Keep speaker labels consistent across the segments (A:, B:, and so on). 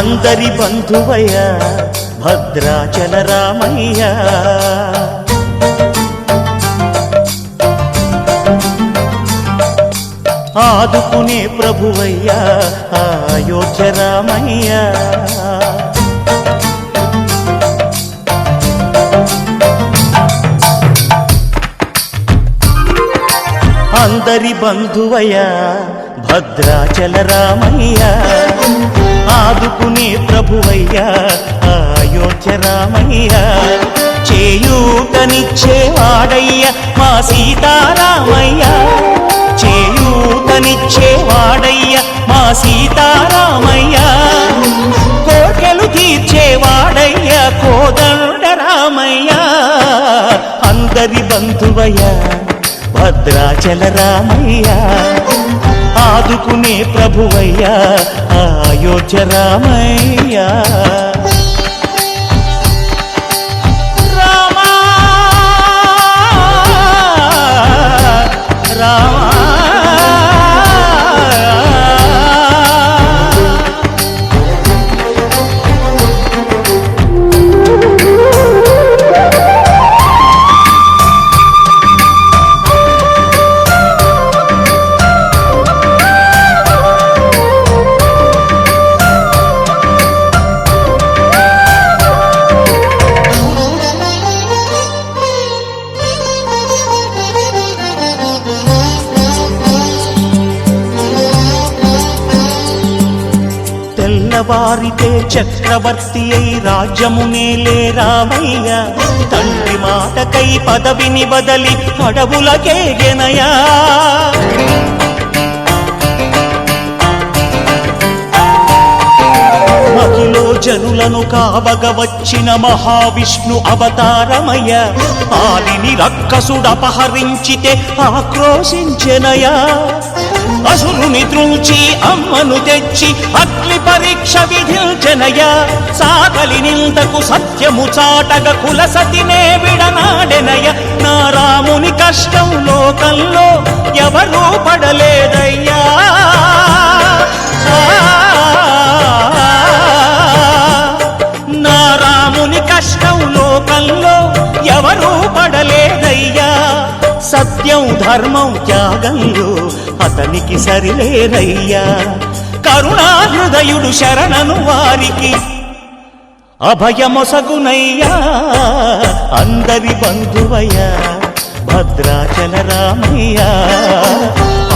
A: అందరి బంధువయ్య భద్రాచల రామయ్య, ఆదుకునే ప్రభువయ్య అయోధ్య రామయ్య. అందరి బంధువయ్య భద్రాచల రామయ్య, ఆదుకునే ప్రభువయ్య అయోధ్య రామయ్య. చేయూతనిచ్చేవాడయ్య మా సీతారామయ్య, చేయూతనిచ్చేవాడయ్య మా సీతారామయ్య. కోర్కెలు తీర్చేవాడయ్య కోదండ రామయ్య. అందరి బంధువయ్య భద్రాచల రామయ్య, ఆదుకునే ప్రభువయ్య అయోధ్య రామయ్య. రామా రామా తెల్లవారితే చక్రవర్తి అయి రాజ్యమునేలే రామయ్య, తండ్రి మాటకై పదవిని బదలి అడవులకేగెనయా. మహిలో జనులను కావగ వచ్చిన మహావిష్ణు అవతారమయ్య, ఆదిని రక్కసుడపహరించితే ఆక్రోశించెనయా. అసురుని త్రుంచి అమ్మను తెచ్చి అగ్ని పరీక్ష విధించెనయా. సాగలి నిందకు సత్యము చాటగ కుల సతినే విడనాడెనయ. నా రాముని కష్టం లోకంలో ఎవరూ పడలేదయ్యా. నా రాముని కష్టం లోకంలో ఎవరూ పడలేదయ్యా. సత్యం ధర్మం త్యాగంలో అతనికి సరిలేరయ్యా. కరుణా హృదయుడు శరణను వారికి అభయమొసగునయ్యా. అందరి బంధువయ్య భద్రాచల రామయ్య,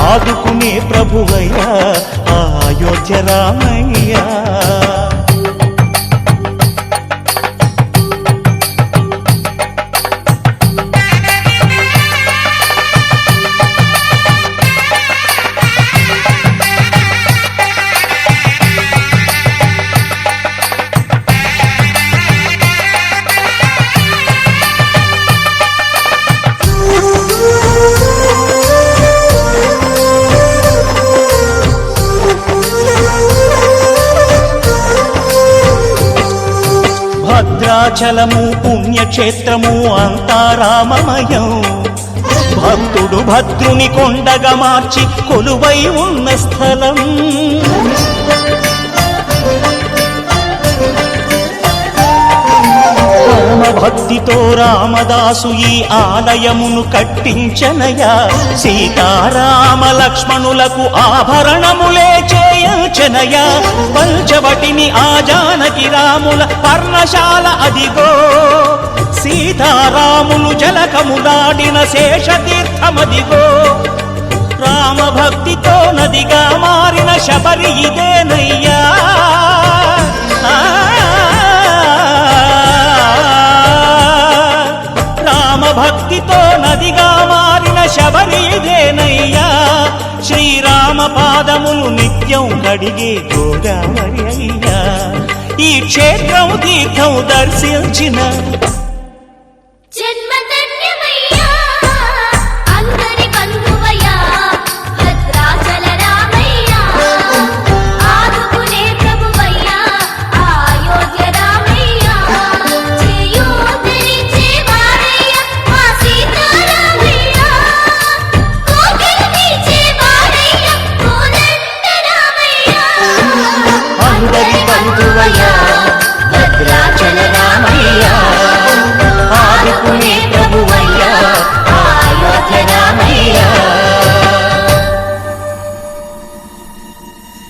A: ఆదుకునే ప్రభువయ్య అయోధ్య రామయ్య. భద్రాచలము పుణ్యక్షేత్రము అంతా రామమయం. భక్తుడు భద్రుని కొండగా మార్చి కొలువై ఉన్న స్థలం. భక్తితో రామదాసు ఈ ఆలయమును కట్టించనయా. సీతారామ లక్ష్మణులకు ఆభరణములే చేయించనయా. పంచవటిని ఆ జానకి రాముల పర్ణశాల అదిగో. సీతారాములు జలకములాడిన శేషతీర్థమదిగో. రామభక్తితో నదిగా మారిన శబరి ఇదేనయ్యా. భక్తితో నదిగా మారిన శబరి ఇదేనయ్యా. శ్రీరామ పాదములు నిత్యం కడిగే గోదావరి అయ్యా. ఈ క్షేత్రం తీర్థం దర్శించిన